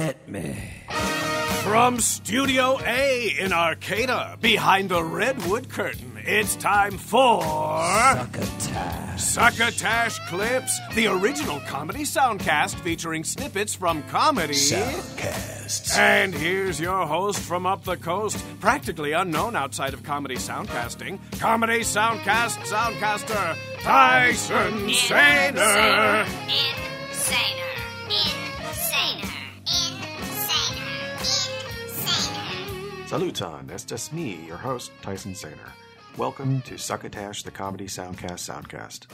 Hit me. From Studio A in Arcata, behind the redwood curtain, it's time for... Succotash. Succotash Clips, the original comedy soundcast featuring snippets from comedy... Soundcasts. And here's your host from up the coast, practically unknown outside of comedy soundcasting, Comedy Soundcast Soundcaster, Tyson Saner. Saluton, Estas me, your host, Tyson Saner. Welcome to Succotash, the Comedy Soundcast Soundcast.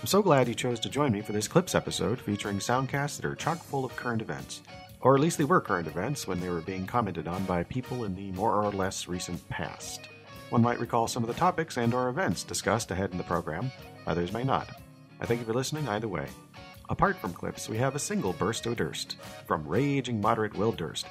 I'm so glad you chose to join me for this Clips episode featuring soundcasts that are chock full of current events. Or at least they were current events when they were being commented on by people in the more or less recent past. One might recall some of the topics and or events discussed ahead in the program, others may not. I thank you for listening either way. Apart from Clips, we have a single burst o' Durst, from raging moderate Will Durst.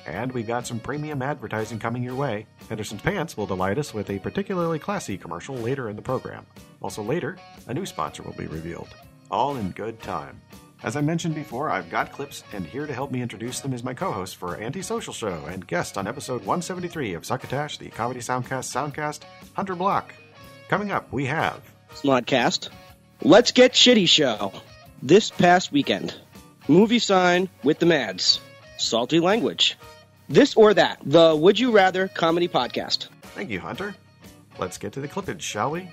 And we got some premium advertising coming your way. Henderson's Pants will delight us with a particularly classy commercial later in the program. Also later, a new sponsor will be revealed. All in good time. As I mentioned before, I've got Clips, and here to help me introduce them is my co-host for Antisocial Show and guest on episode 173 of Succotash, the Comedy Soundcast Soundcast, Hunter Block. Coming up, we have... SModcast. Let's Get Shitty Show. This past weekend. Movie Sign with the Mads. Salty Language. This or That, the Would You Rather comedy podcast. Thank you, Hunter. Let's get to the clippage, shall we?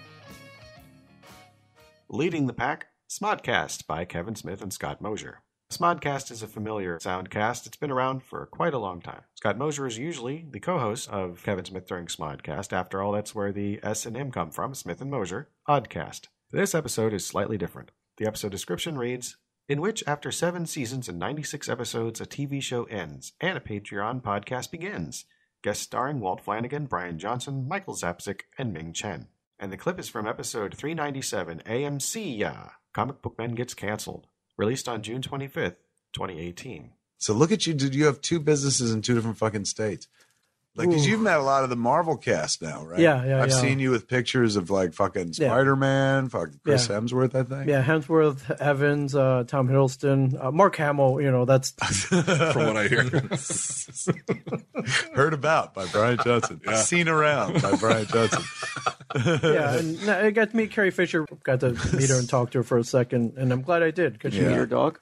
Leading the pack, SModcast by Kevin Smith and Scott Mosier. SModcast is a familiar soundcast. It's been around for quite a long time. Scott Mosier is usually the co-host of Kevin Smith during SModcast. After all, that's where the S and M come from, Smith and Mosier, Oddcast. This episode is slightly different. The episode description reads, in which, after 7 seasons and 96 episodes, a TV show ends, and a Patreon podcast begins. Guest starring Walt Flanagan, Brian Johnson, Michael Zapsik, and Ming Chen. And the clip is from episode 397, AMC Ya! Comic Book Men Gets Cancelled. Released on June 25th, 2018. So look at you, dude. You have 2 businesses in 2 different fucking states. Like, because you've met a lot of the Marvel cast now, right? Yeah. I've seen you with pictures of, like, fucking Spider-Man, fucking Chris Hemsworth, I think. Yeah, Hemsworth, Evans, Tom Hiddleston, Mark Hamill, that's... From what I hear. Heard about by Brian Johnson. Yeah. Seen around by Brian Johnson. Yeah, and I got to meet Carrie Fisher, got to meet her and talk to her for a second, and I'm glad I did. Did you meet her dog?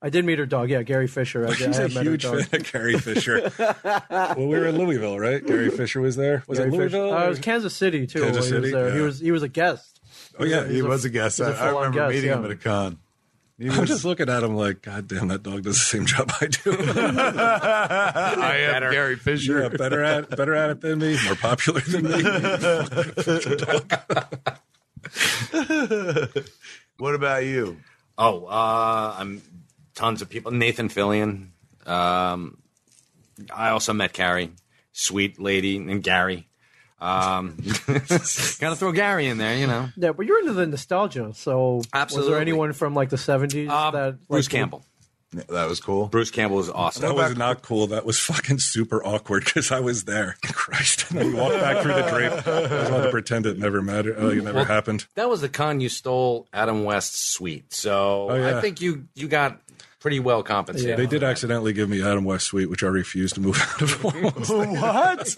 I did meet her dog, Gary Fisher. He's a huge fan of Carrie Fisher. Well, we were in Louisville, right? Gary Fisher was there. Was Gary it Louisville? It was Kansas City, too. Kansas City? He was there. Yeah. He was a guest. Oh, yeah, he was a guest. I remember meeting him at a con. I'm just looking at him like, God damn, that dog does the same job I do. I am Gary Fisher. Yeah, better at it than me, more popular than me. What about you? I'm tons of people. Nathan Fillion. I also met Carrie, sweet lady, and Gary. Gotta throw Gary in there, Yeah, but you're into the nostalgia, so Absolutely. Was there anyone from like the 70s that Bruce Campbell. Yeah, that was cool. Bruce Campbell was awesome. That was not cool. That was fucking super awkward because I was there. Christ. And then we walked back through the drape. I just wanted to pretend it never mattered. It never happened. That was the con you stole Adam West's suite. So yeah. I think you got pretty well compensated. Yeah. They did accidentally give me Adam West suite, which I refused to move out of. What?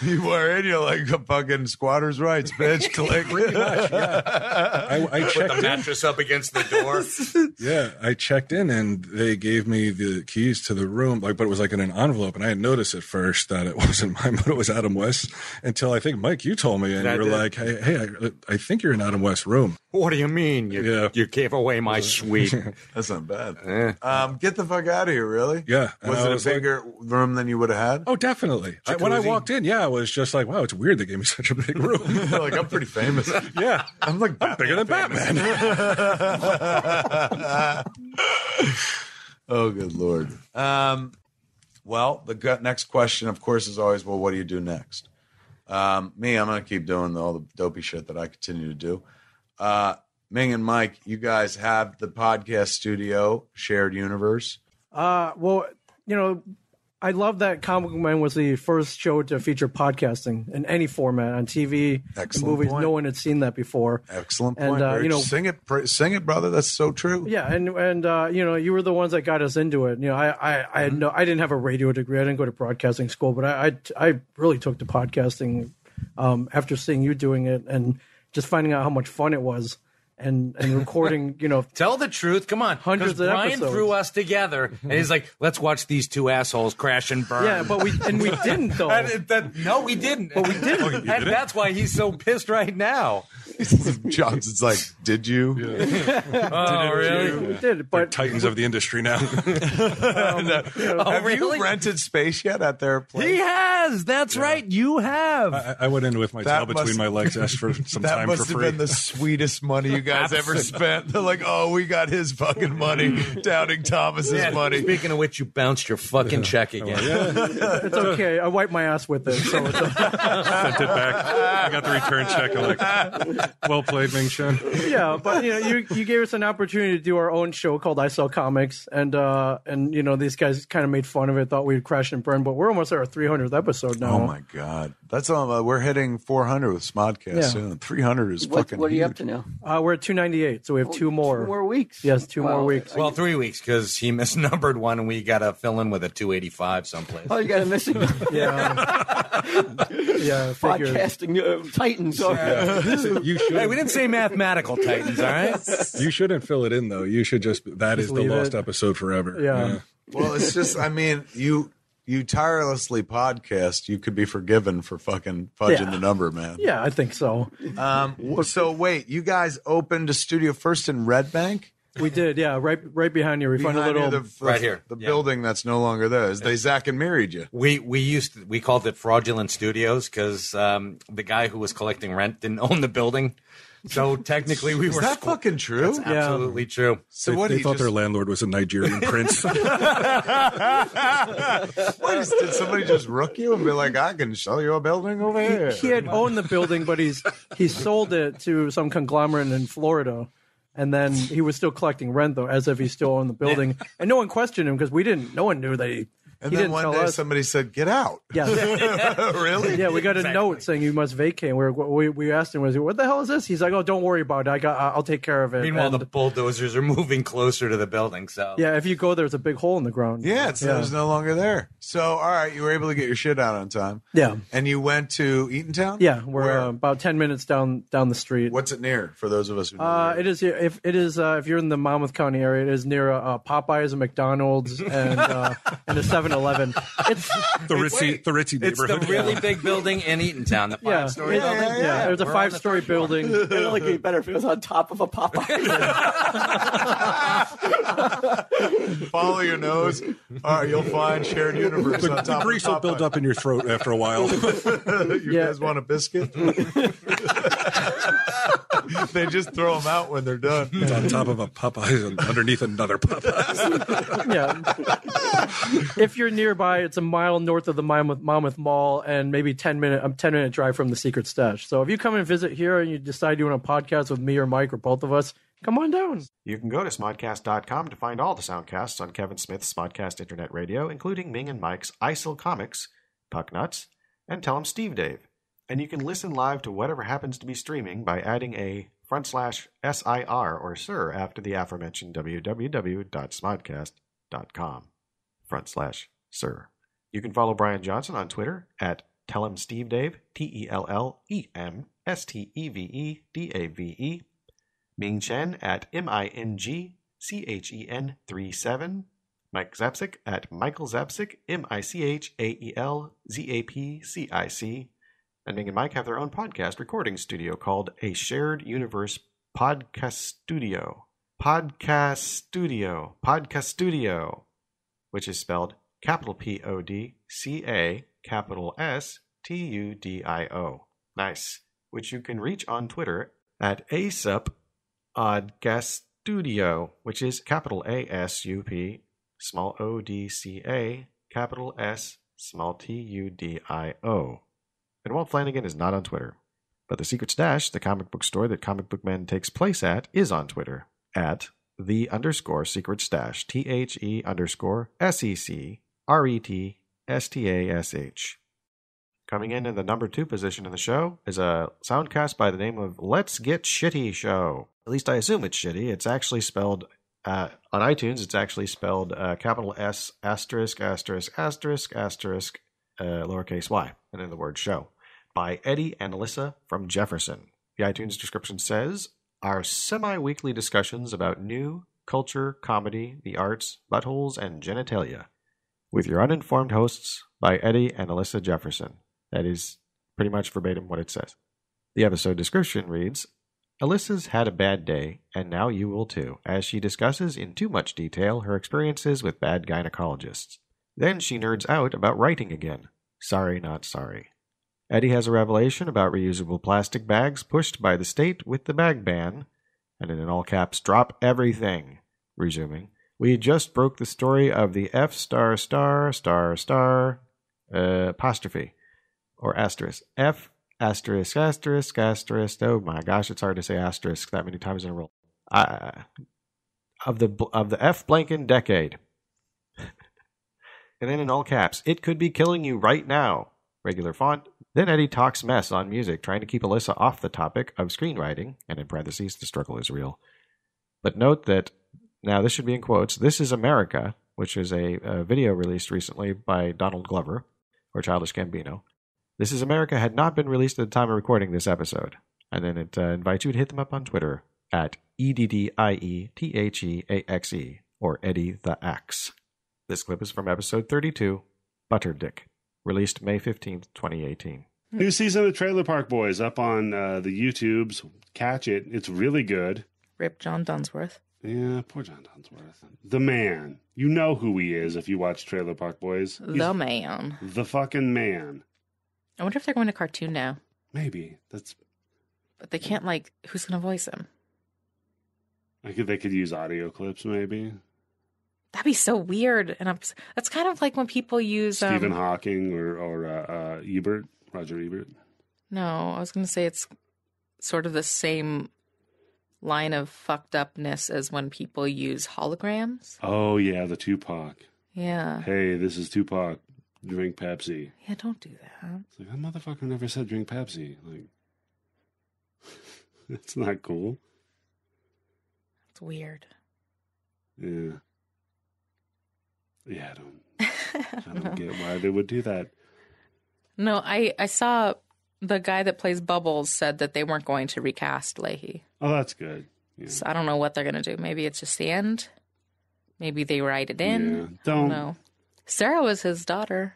You were in, you're like a fucking squatter's rights, bitch. Click. Pretty much, yeah. I checked Put the mattress up against the door. Yeah, I checked in and they gave me the keys to the room, but it was like in an envelope, and I had noticed at first that it wasn't mine, but it was Adam West. Until I think Mike, you told me, and you were like, "Hey, I think you're in Adam West's room." What do you mean? You gave away my suite? That's not bad. Get the fuck out of here, really? Yeah. Was it a bigger room than you would have had? Oh, definitely. When I walked in, I was just like, wow, it's weird they gave me such a big room. Like, I'm pretty famous. Yeah. I'm like I'm bigger than Batman. Oh, good Lord. Well, the next question, of course, is always, well, what do you do next? I'm going to keep doing all the dopey shit that I continue to do. Ming and Mike, you guys have the podcast studio, Shared Universe. Well, I love that Comic Book Man was the first show to feature podcasting in any format on TV, Excellent movies. point. No one had seen that before. Excellent And, point. Sing it, brother. That's so true. Yeah, and you were the ones that got us into it. I didn't have a radio degree. I didn't go to broadcasting school, but I really took to podcasting after seeing you doing it and just finding out how much fun it was. And recording, Tell the truth. Come on. Hundreds of Brian episodes. threw us together, and he's like, let's watch these two assholes crash and burn. Yeah, but we didn't, though. No, we didn't. But we didn't. And that's why he's so pissed right now. Johnson's like, did you? Oh, really? We did, but Titans of the industry now. Have really? you rented space yet at their place? He has. That's right. You have. I went in with my tail That between must- my legs, asked for some That time for must have free. been the sweetest money you guys ever spent. They're like, oh, we got his fucking money, Doubting Thomas's Yeah, money. Speaking of which, you bounced your fucking check again. it's okay. I wiped my ass with it, so it's Sent it back. I got the return check. I'm like, well played, Ming Chen. yeah. But you gave us an opportunity to do our own show called I Sell Comics, and these guys kind of made fun of it, thought we'd crash and burn, but we're almost at our 300th episode now. Oh my god, that's we're hitting 400 with SModcast Yeah. soon. 300 is What fucking. are you up huge. to now? We're at 298, so we have two more. 2 more weeks. Yes, two more Wow. weeks. Well, 3 weeks because he misnumbered one, and we got to fill in with a 285 someplace. Oh, you got a missing Yeah, figured. podcasting titans. You should. Hey, we didn't say mathematical titans, all right? You shouldn't fill it in though. You should just. That is the leave lost it. episode forever. Yeah. Well, it's just, I mean, you tirelessly podcast. You could be forgiven for fucking fudging Yeah. the number, man. Yeah, I think so. So wait, you guys opened a studio first in Red Bank? We did, yeah, right behind you. We found a Behind little. you, Right here. the Yeah. building that's no longer there. They Zach and married you. We called it Fraudulent Studios because the guy who was collecting rent didn't own the building. So technically, we Is were. that fucking true? That's absolutely true. So what They he thought just, their landlord was a Nigerian prince. what did somebody just rook you and be like, I can sell you a building over here? He had owned the building, but he sold it to some conglomerate in Florida. And then he was still collecting rent, though, as if he still owned the building. And no one questioned him because no one knew that he And he then didn't one tell day us. somebody said, get out. Yeah. Really? Yeah, we got a note saying you must vacate. We asked him, what the hell is this? He's like, oh, don't worry about it. I'll take care of it. Meanwhile, And, the bulldozers are moving closer to the building. So yeah, if you go, there's a big hole in the ground. Yeah, it was no longer there. So, all right, you were able to get your shit out on time. Yeah. And you went to Eatontown? Yeah, we're Where? about 10 minutes down the street. What's it near for those of us who know? It is if you're in the Monmouth County area, it is near Popeyes, a McDonald's, and a 7-Eleven. It's the ritzy it's neighborhood. the really big building in Eatontown, the yeah, five-story building. yeah. There's a We're on the 5-story third floor. building. It'd only be better if it was on top of a Popeye. Follow your nose. All right, you'll find shared universe on The top grease of will build up in your throat after a while. You guys want a biscuit? They just throw them out when they're done. It's on top of a Popeyes and underneath another Popeyes. Yeah. If you're nearby, it's a mile north of the Monmouth Mall and maybe 10-minute drive from the Secret Stash. So if you come and visit here and you decide you want a podcast with me or Mike or both of us, come on down. You can go to smodcast.com to find all the soundcasts on Kevin Smith's Smodcast Internet Radio, including Ming and Mike's ISIL Comics, Puck Nuts, and Tell 'em Steve Dave. And you can listen live to whatever happens to be streaming by adding a /SIR or SIR after the aforementioned www.smodcast.com /SIR. You can follow Brian Johnson on Twitter at Tell 'em Steve Dave, TELLEMSTEVEDAVE. Ming Chen at MINGCHEN37. Mike Zapsik at Michael Zapsik, MICHAELZAPCIC. And Ming and Mike have their own podcast recording studio called A Shared Universe Podcast Studio, which is spelled capital PODCA, capital STUDIO. Nice. Which you can reach on Twitter at ASUP which is capital ASUP, small ODCA, capital S, small TUDIO. And Walt Flanagan is not on Twitter. But the Secret Stash, the comic book store that Comic Book Men takes place at, is on Twitter at _Secret Stash, THE_SECRETSTASH. Stash. Coming in the number 2 position in the show is a soundcast by the name of Let's Get Shitty Show. At least I assume it's shitty. It's actually spelled, on iTunes, it's actually spelled capital S asterisk asterisk asterisk asterisk lowercase y, and then the word show, by Eddie and Alyssa from Jefferson. The iTunes description says, our semi-weekly discussions about new culture, comedy, the arts, buttholes, and genitalia, with your uninformed hosts by Eddie and Alyssa Jefferson. That is pretty much verbatim what it says. The episode description reads, Alyssa's had a bad day, and now you will too, as she discusses in too much detail her experiences with bad gynecologists. Then she nerds out about writing again. Sorry, not sorry. Eddie has a revelation about reusable plastic bags pushed by the state with the bag ban, and in all caps, drop everything. Resuming, we just broke the story of the F*** apostrophe, or asterisk. F asterisk asterisk asterisk. Oh my gosh, it's hard to say asterisk that many times in a row. Of the F blanking decade. And then in all caps, it could be killing you right now. Regular font. Then Eddie talks mess on music, trying to keep Alyssa off the topic of screenwriting, and in parentheses, the struggle is real. But note that, now this should be in quotes, This Is America, which is a video released recently by Donald Glover, or Childish Gambino. This Is America had not been released at the time of recording this episode. And then it invites you to hit them up on Twitter at EDDIETHEAXE, or Eddie the Axe. This clip is from episode 32, Butter Dick, released May 15th, 2018. New season of Trailer Park Boys up on the YouTubes. Catch it. It's really good. Rip John Dunsworth. Yeah, poor John Dunsworth. The man. You know who he is if you watch Trailer Park Boys. The man. The fucking man. I wonder if they're going to cartoon now. Maybe. But they can't, who's going to voice him? They could use audio clips, maybe. That'd be so weird. And that's kind of like when people use... Stephen Hawking or Ebert, Roger Ebert. No, I was going to say it's sort of the same line of fucked upness as when people use holograms. Oh, yeah, the Tupac. Yeah. Hey, this is Tupac. Drink Pepsi. Yeah, don't do that. It's like, that motherfucker never said drink Pepsi. It's not cool. It's weird. Yeah. Yeah, I don't get why they would do that. No, I saw the guy that plays Bubbles said that they weren't going to recast Leahy. Oh, that's good. Yeah. So I don't know what they're going to do. Maybe it's just the end. Maybe they write it in. Yeah. I don't know. Sarah was his daughter.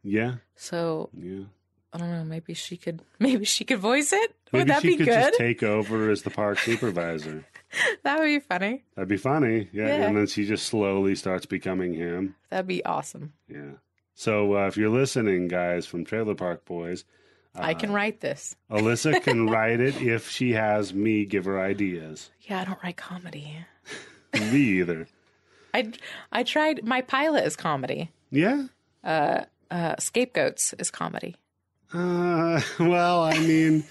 Yeah. So yeah. I don't know. Maybe she could voice it. Would maybe that be she could good? just take over as the park supervisor. That would be funny. That'd be funny. Yeah. And then she just slowly starts becoming him. That'd be awesome. Yeah. So if you're listening, guys, from Trailer Park Boys, I can write this. Alyssa can write it if she has me give her ideas. Yeah, I don't write comedy. Me either. I tried. My pilot is comedy. Yeah. Scapegoats is comedy. Well, I mean,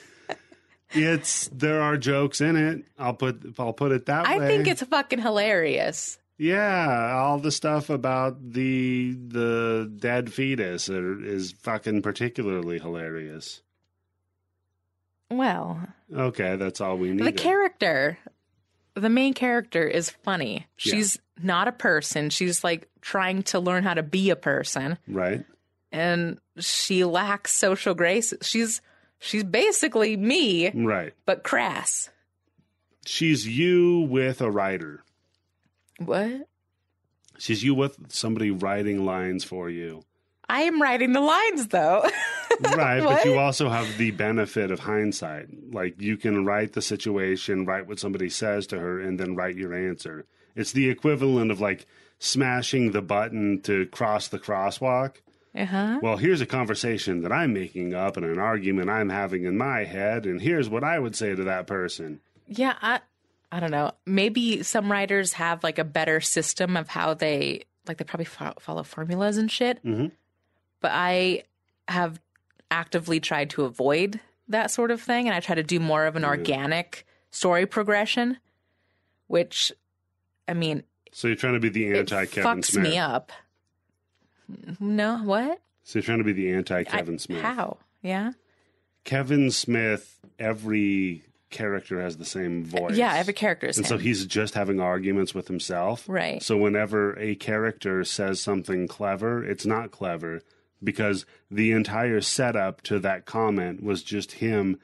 there are jokes in it. I'll put it that way. I think it's fucking hilarious. Yeah, all the stuff about the dead fetus is fucking particularly hilarious. Well, okay, that's all we need. The main character is funny. She's not a person. She's trying to learn how to be a person. Right. And she lacks social grace. She's basically me. Right. But crass. She's you with a writer. What? She's you with somebody writing lines for you. I am writing the lines, though. Right, but you also have the benefit of hindsight. You can write the situation, write what somebody says to her, and then write your answer. It's the equivalent of smashing the button to cross the crosswalk. Uh-huh. Well, here's a conversation that I'm making up and an argument I'm having in my head, and here's what I would say to that person. Yeah, I don't know. Maybe some writers have a better system of how they probably follow formulas and shit. Mm-hmm. But I have actively tried to avoid that sort of thing, and I try to do more of an organic story progression, which, I mean... So you're trying to be the anti-Kevin Smith. It fucks me up. No, what? So you're trying to be the anti-Kevin Smith. How? Yeah? Kevin Smith, every character has the same voice. Yeah, every character is And him. so he's just having arguments with himself. Right. So whenever a character says something clever, it's not clever because the entire setup to that comment was just him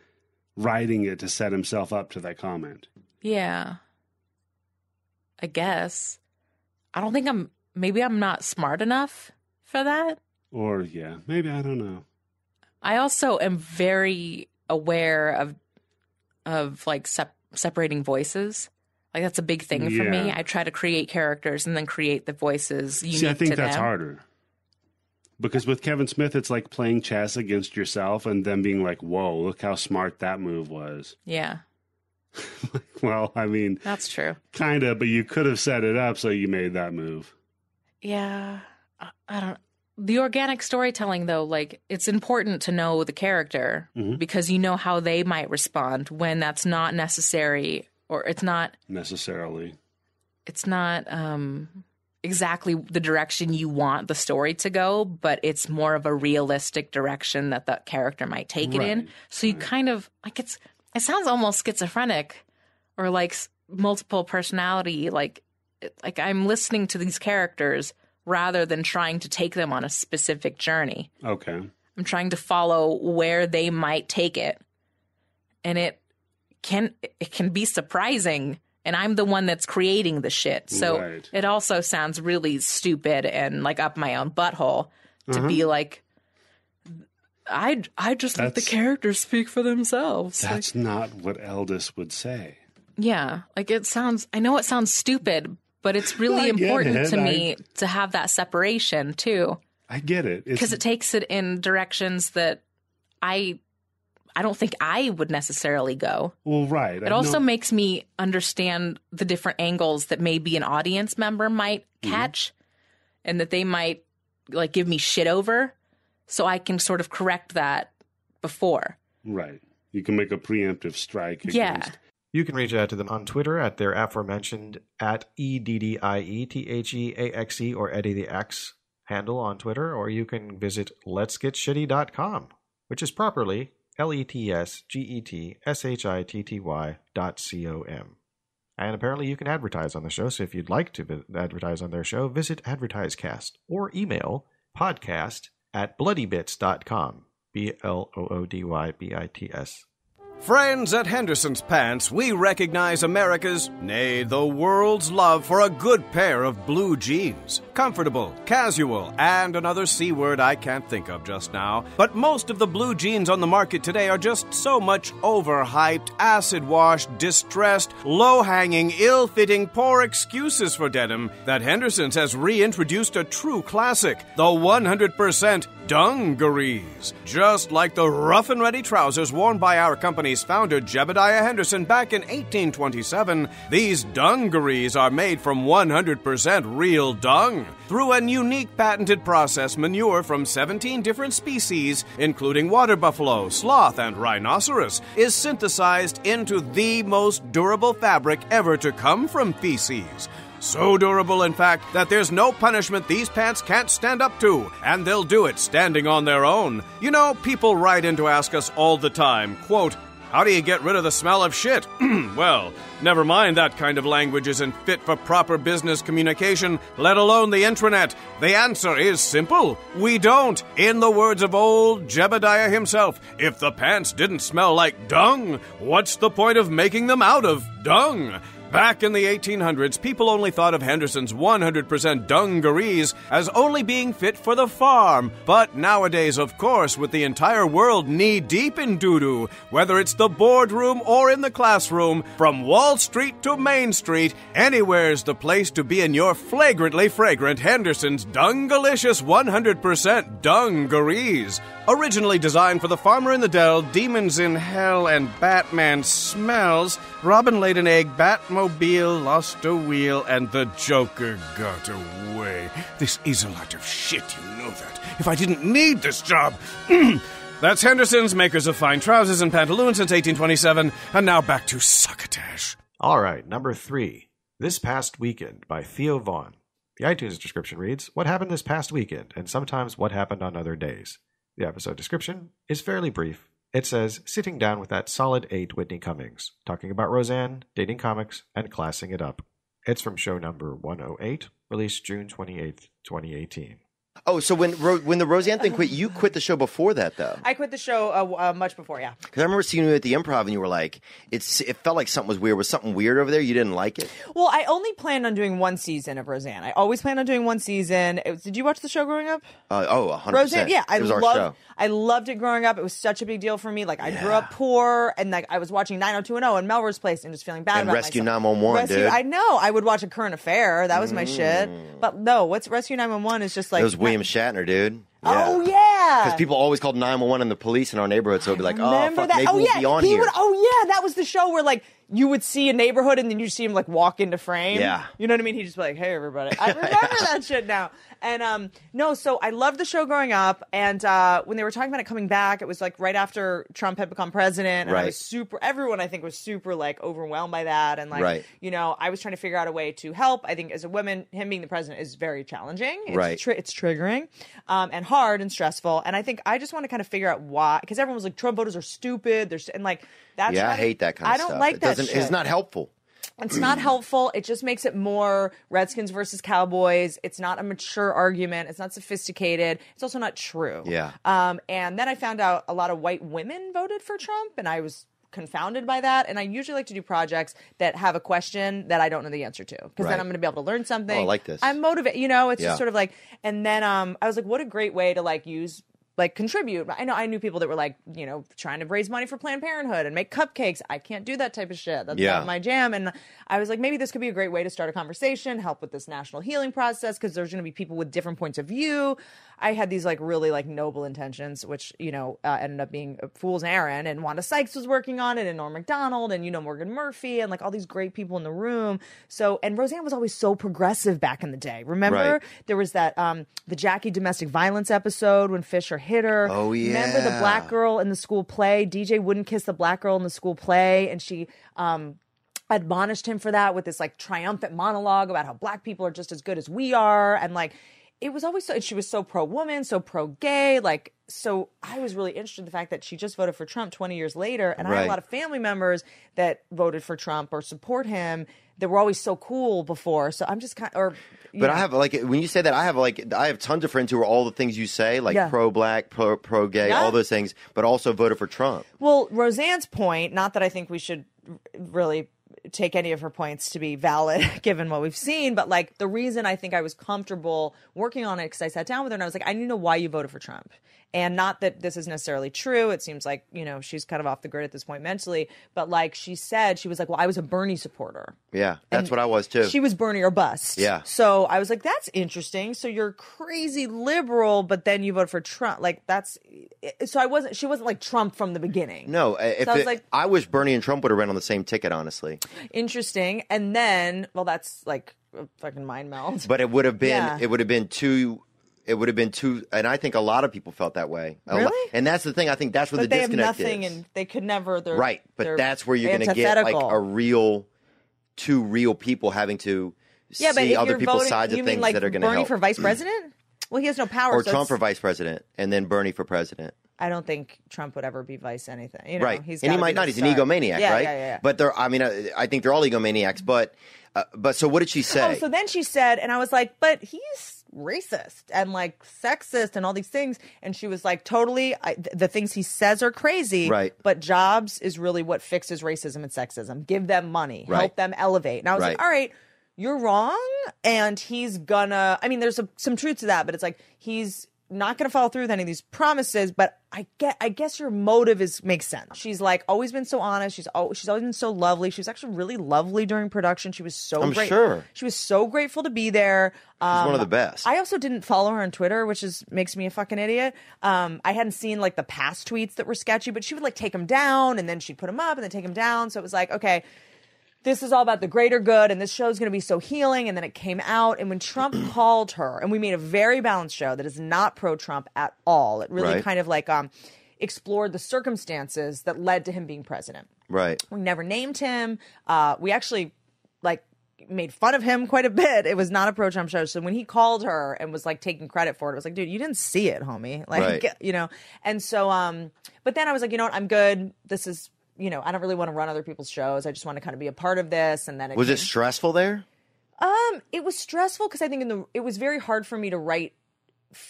writing it to set himself up to that comment. Yeah. I guess. I don't think maybe I'm not smart enough for that. Or, yeah, maybe, I don't know. I also am very aware of like separating voices. Like that's a big thing for me. I try to create characters and then create the voices unique to them. See, I think that's harder. Because with Kevin Smith, it's like playing chess against yourself and then being like, whoa, look how smart that move was. Yeah. Well, I mean... That's true. Kind of, but you could have set it up so you made that move. Yeah. I don't... The organic storytelling, though, like, it's important to know the character because you know how they might respond when that's not necessary or it's not... Necessarily. It's not exactly the direction you want the story to go, but it's more of a realistic direction that the character might take it in. So you kind of... like it sounds almost schizophrenic or like multiple personality. Like I'm listening to these characters rather than trying to take them on a specific journey. Okay. I'm trying to follow where they might take it. And it can be surprising. And I'm the one that's creating the shit. So it also sounds really stupid and like up my own butthole to be like, I just let the characters speak for themselves. That's not what Eldis would say. Yeah. Like I know it sounds stupid, but it's really important to me to have that separation too. I get it. Because it takes it in directions that I don't think I would necessarily go. Well, right. It also makes me understand the different angles that maybe an audience member might catch and that they might like give me shit over. So I can sort of correct that before. Right. You can make a preemptive strike. Yeah. You can reach out to them on Twitter at their aforementioned at EDDIETHEAXE or Eddie the X handle on Twitter, or you can visit letsgetshitty.com, which is properly LETSGETSHITTY.com. And apparently you can advertise on the show, so if you'd like to advertise on their show, visit AdvertiseCast or email podcast@bloodybits.com. BLOODYBITS. Friends at Henderson's Pants, we recognize America's, nay, the world's love for a good pair of blue jeans. Comfortable, casual, and another C word I can't think of just now. But most of the blue jeans on the market today are just so much overhyped, acid-washed, distressed, low-hanging, ill-fitting, poor excuses for denim that Henderson's has reintroduced a true classic, the 100% dungarees. Just like the rough and ready trousers worn by our company's founder, Jebediah Henderson, back in 1827, these dungarees are made from 100% real dung. Through a unique patented process, manure from 17 different species, including water buffalo, sloth, and rhinoceros, is synthesized into the most durable fabric ever to come from feces. So durable, in fact, that there's no punishment these pants can't stand up to, and they'll do it standing on their own. You know, people write in to ask us all the time, quote, how do you get rid of the smell of shit? Well, never mind that kind of language isn't fit for proper business communication, let alone the intranet. The answer is simple. We don't. In the words of old Jebediah himself, if the pants didn't smell like dung, what's the point of making them out of dung? Back in the 1800s, people only thought of Henderson's 100% dungarees as only being fit for the farm. But nowadays, of course, with the entire world knee-deep in doo-doo, whether it's the boardroom or in the classroom, from Wall Street to Main Street, anywhere's the place to be in your flagrantly fragrant Henderson's Dungalicious 100% dungarees. Originally designed for the farmer in the dell, demons in hell, and Batman smells, Robin laid an egg, Batmobile lost a wheel, and the Joker got away. This is a lot of shit, you know that. If I didn't need this job... That's Henderson's, makers of fine trousers and pantaloons since 1827, and now back to Succotash. All right, number 3. This Past Weekend by Theo Vaughn. The iTunes description reads, "What happened this past weekend, and sometimes what happened on other days." The episode description is fairly brief. It says, "Sitting down with that solid 8 Whitney Cummings, talking about Roseanne, dating comics, and classing it up." It's from show number 108, released June 28th, 2018. Oh, so when the Roseanne thing quit, you quit the show before that, though. I quit the show much before, yeah. Because I remember seeing you at the Improv, and you were like, it felt like something was weird. Was something weird over there? You didn't like it? Well, I only planned on doing one season of Roseanne. I always planned on doing one season. Did you watch the show growing up? 100%. Roseanne, yeah. It was our show. I loved it growing up. It was such a big deal for me. Like, I grew up poor, and like I was watching 90210 and Melrose Place and just feeling bad and about Rescue myself. 911, dude. I know. I would watch A Current Affair. That was my shit. But no, what's Rescue 911 is just like... It was William Shatner, dude. Yeah. Oh, yeah. Because people always called 911 and the police in our neighborhood, so it'd be like, oh, fuck, that. maybe we'll be on here. That was the show where, like, you would see a neighborhood and then you see him, like, walk into frame. Yeah. You know what I mean? He'd just be like, hey, everybody. I remember that shit now. And, so I loved the show growing up. And when they were talking about it coming back, it was, like, right after Trump had become president. And I was everyone, I think, was super, like, overwhelmed by that. And, like, you know, I was trying to figure out a way to help. I think as a woman, him being the president is very challenging. It's triggering and hard and stressful. And I think I just want to kind of figure out why. Because everyone was like, Trump voters are stupid. And, like, that's I hate that kind of stuff. I don't like that shit. It's not helpful. It's not helpful. It just makes it more Redskins versus Cowboys. It's not a mature argument. It's not sophisticated. It's also not true. Yeah. And then I found out a lot of white women voted for Trump, and I was confounded by that. And I usually like to do projects that have a question that I don't know the answer to, because then I'm going to be able to learn something. Oh, I like this. I'm motivated. You know, it's just sort of like, and then I was like, what a great way to like use contribute. I knew people that were like, you know, trying to raise money for Planned Parenthood and make cupcakes. I can't do that type of shit. That's not my jam. And I was like, maybe this could be a great way to start a conversation, help with this national healing process, because there's going to be people with different points of view. I had these like really like noble intentions, which, you know, ended up being a fool's errand. And Wanda Sykes was working on it, and Norm Macdonald, and, you know, Morgan Murphy, and like all these great people in the room. So, and Roseanne was always so progressive back in the day. Remember there was that the Jackie domestic violence episode when Fisher hit her. Oh yeah. Remember the black girl in the school play? DJ wouldn't kiss the black girl in the school play, and she admonished him for that with this like triumphant monologue about how black people are just as good as we are. And like, it was always so, she was so pro-woman, so pro-gay, like, so I was really interested in the fact that she just voted for Trump 20 years later, and I had a lot of family members that voted for Trump or support him that were always so cool before. So I'm just kind of, but I have like, when you say that, I have tons of friends who are all the things you say, like pro-black, pro-gay, all those things, but also voted for Trump. Well, Roseanne's point, not that I think we should really take any of her points to be valid given what we've seen, but like the reason I think I was comfortable working on it, because I sat down with her and I was like, I need to know why you voted for Trump. And not that this is necessarily true. It seems like, you know, she's kind of off the grid at this point mentally, but like she said, she was like, well, I was a Bernie supporter. Yeah, that's what I was too. She was Bernie or bust. Yeah. So I was like, that's interesting. So you're crazy liberal, but then you vote for Trump. Like that's, so she wasn't like Trump from the beginning. No, I wish Bernie and Trump would have run on the same ticket, honestly. Interesting. And then, well, that's like a fucking mind meld. But it would have been too, and I think a lot of people felt that way. Really? And that's the thing. I think that's where the disconnect is. They have nothing, is. and they could never. Right, but that's where you're going to get like two real people having to see other people's sides of things that are going to help. Bernie for vice president? Well, he has no power. Or Trump for vice president, and then Bernie for president. I don't think Trump would ever be vice anything. You know, right, and he might not. He's an egomaniac, right? Yeah. But I think they're all egomaniacs. But so what did she say? Oh, so then she said, and I was like, but he's racist and like sexist and all these things. And she was like, totally, the things he says are crazy. Right. But jobs is really what fixes racism and sexism. Give them money, help them elevate. And I was like, all right, you're wrong. And he's gonna, I mean, there's some truth to that, but it's like, he's not going to follow through with any of these promises, but I guess your motive makes sense. She's like always been so honest. She's always been so lovely. She was actually really lovely during production. She was so great. Sure. She was so grateful to be there. She's one of the best. I also didn't follow her on Twitter, which makes me a fucking idiot. I hadn't seen like the past tweets that were sketchy, but she would like take them down and then she'd put them up and then take them down. So it was like, okay, this is all about the greater good, and this show is going to be so healing. And then it came out, and when Trump called her, and we made a very balanced show that is not pro-Trump at all. It really kind of like explored the circumstances that led to him being president. Right. We never named him. We actually like made fun of him quite a bit. It was not a pro Trump show. So when he called her and was like taking credit for it, it was like, dude, you didn't see it, homie. Like, right. you know. And so, but then I was like, you know what, I'm good. This is, you know, I don't really want to run other people's shows. I just want to kind of be a part of this. And then was it stressful there? It was stressful because I think it was very hard for me to write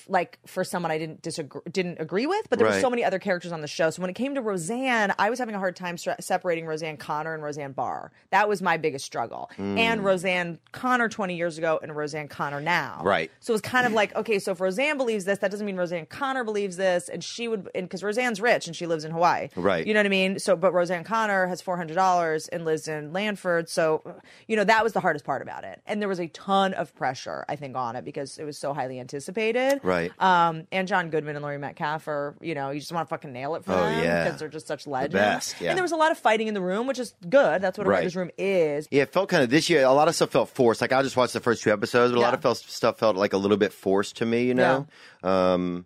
like for someone I didn't agree with, but there were so many other characters on the show. So when it came to Roseanne, I was having a hard time separating Roseanne Connor and Roseanne Barr. That was my biggest struggle. And Roseanne Connor 20 years ago and Roseanne Connor now. Right. So it was kind of like, okay, so if Roseanne believes this, that doesn't mean Roseanne Connor believes this, and she would, because Roseanne's rich and she lives in Hawaii. Right. You know what I mean? So, but Roseanne Connor has $400 and lives in Lanford. So, you know, that was the hardest part about it. And there was a ton of pressure, I think, on it because it was so highly anticipated. Right. And John Goodman and Laurie Metcalf are, you know, you just want to fucking nail it for them because they're just such legends. The best, yeah. And there was a lot of fighting in the room, which is good. That's what a writer's room is. Yeah, it felt kind of this year. A lot of stuff felt forced. Like I just watched the first 2 episodes, but a lot of stuff felt like a little bit forced to me. You know. Yeah.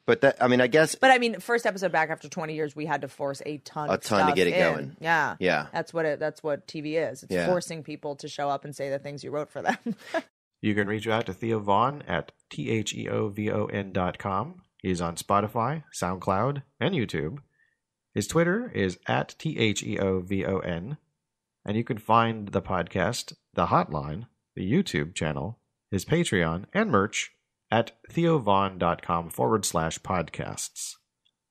But that, I mean, I guess. But I mean, first episode back after 20 years, we had to force a ton of stuff to get it in. going. Yeah. Yeah. That's what TV is. It's forcing people to show up and say the things you wrote for them. You can reach out to Theo Vaughn at theovon.com. He's on Spotify, SoundCloud, and YouTube. His Twitter is at theovon. And you can find the podcast, the hotline, the YouTube channel, his Patreon, and merch at theovon.com/podcasts.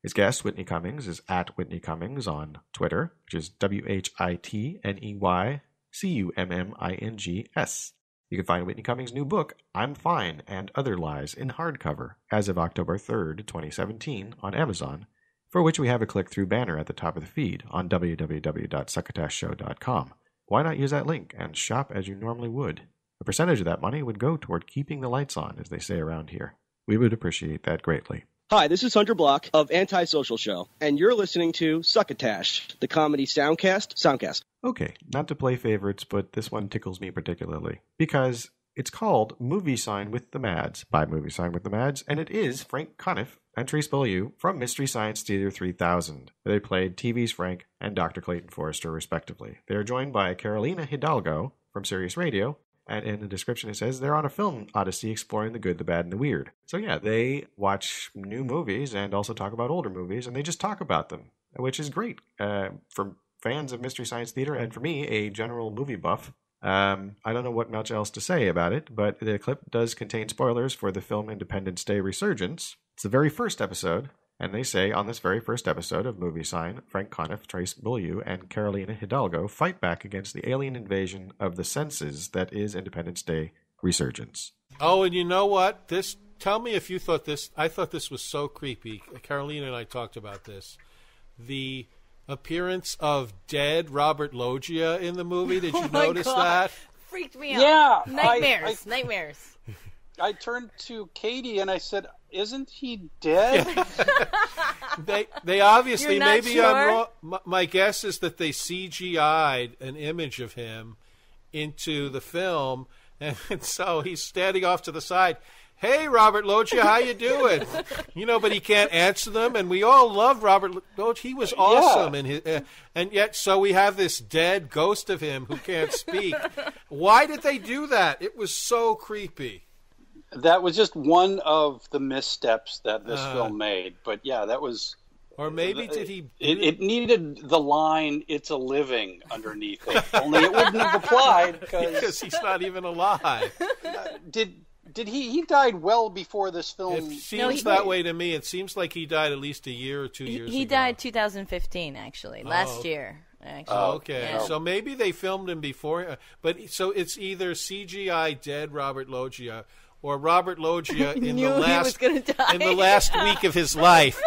His guest, Whitney Cummings, is at Whitney Cummings on Twitter, which is WHITNEYCUMMINGS. You can find Whitney Cummings' new book, I'm Fine and Other Lies, in hardcover as of October 3rd, 2017, on Amazon, for which we have a click-through banner at the top of the feed on www.succotashshow.com. Why not use that link and shop as you normally would? A percentage of that money would go toward keeping the lights on, as they say around here. We would appreciate that greatly. Hi, this is Hunter Block of Antisocial Show, and you're listening to Succotash, the Comedy Soundcast Soundcast. Okay, not to play favorites, but this one tickles me particularly, because it's called Movie Sign with the Mads, by Movie Sign with the Mads, and it is Frank Conniff and Trace Beaulieu from Mystery Science Theater 3000. They played TV's Frank and Dr. Clayton Forrester, respectively. They are joined by Carolina Hidalgo from Sirius Radio, and in the description it says they're on a film odyssey exploring the good, the bad, and the weird. So yeah, they watch new movies and also talk about older movies, and they just talk about them, which is great for fans of Mystery Science Theater, and for me, a general movie buff. I don't know what much else to say about it, but the clip does contain spoilers for the film Independence Day Resurgence. It's the very first episode, and they say on this very first episode of Movie Sign, Frank Conniff, Trace Beaulieu, and Carolina Hidalgo fight back against the alien invasion of the senses that is Independence Day Resurgence. Oh, and you know what? Tell me if you thought this. I thought this was so creepy. Carolina and I talked about this. The appearance of dead Robert Loggia in the movie. Did you notice that? Freaked me out. Yeah. Nightmares. I turned to Katie and I said, "Isn't he dead?" Yeah. They obviously, You're not maybe sure? I'm wrong. My guess is that they CGI'd an image of him into the film, and so he's standing off to the side. Hey, Robert Loggia, how you doing? You know, but he can't answer them, and we all loved Robert Loggia. He was awesome, and yet so we have this dead ghost of him who can't speak. Why did they do that? It was so creepy. That was just one of the missteps that this film made. But yeah, that was. Or maybe did he? It needed the line "It's a living" underneath it. Only it wouldn't have applied because he's not even alive. Did he died well before this film? It seems that way to me. It seems like he died at least a year or 2 years ago. He died 2015, actually, last year. Actually. Oh, okay. Yeah. So maybe they filmed him before. But so it's either CGI dead Robert Loggia or Robert Loggia in the last week of his life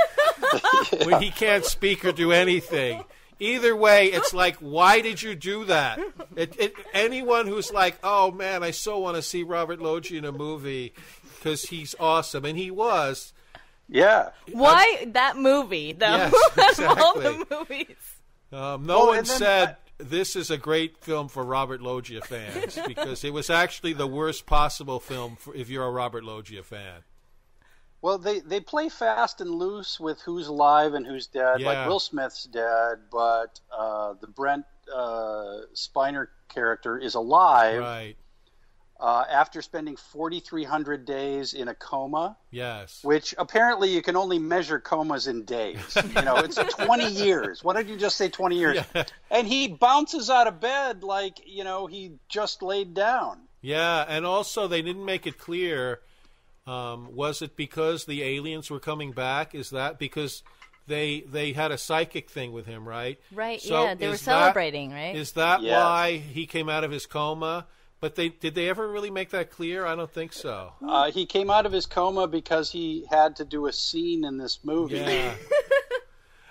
when he can't speak or do anything. Either way, it's like, why did you do that? Anyone who's like, oh, man, I so want to see Robert Loggia in a movie because he's awesome. And he was. Yeah. Why that movie, though? Yes, exactly. Of all the movies. No one said this is a great film for Robert Loggia fans because it was actually the worst possible film if you're a Robert Loggia fan. Well, they play fast and loose with who's alive and who's dead. Yeah. Like Will Smith's dead, but the Brent Spiner character, is alive. Right. After spending 4,300 days in a coma. Yes. Which apparently you can only measure comas in days. It's 20 years. Why don't you just say 20 years? Yeah. And he bounces out of bed like, he just laid down. Yeah, and also they didn't make it clear. Was it because the aliens were coming back? Is that because they had a psychic thing with him, right? Right, so yeah. They were celebrating, right? Is that why he came out of his coma? But did they ever really make that clear? I don't think so. He came out of his coma because he had to do a scene in this movie. Yeah.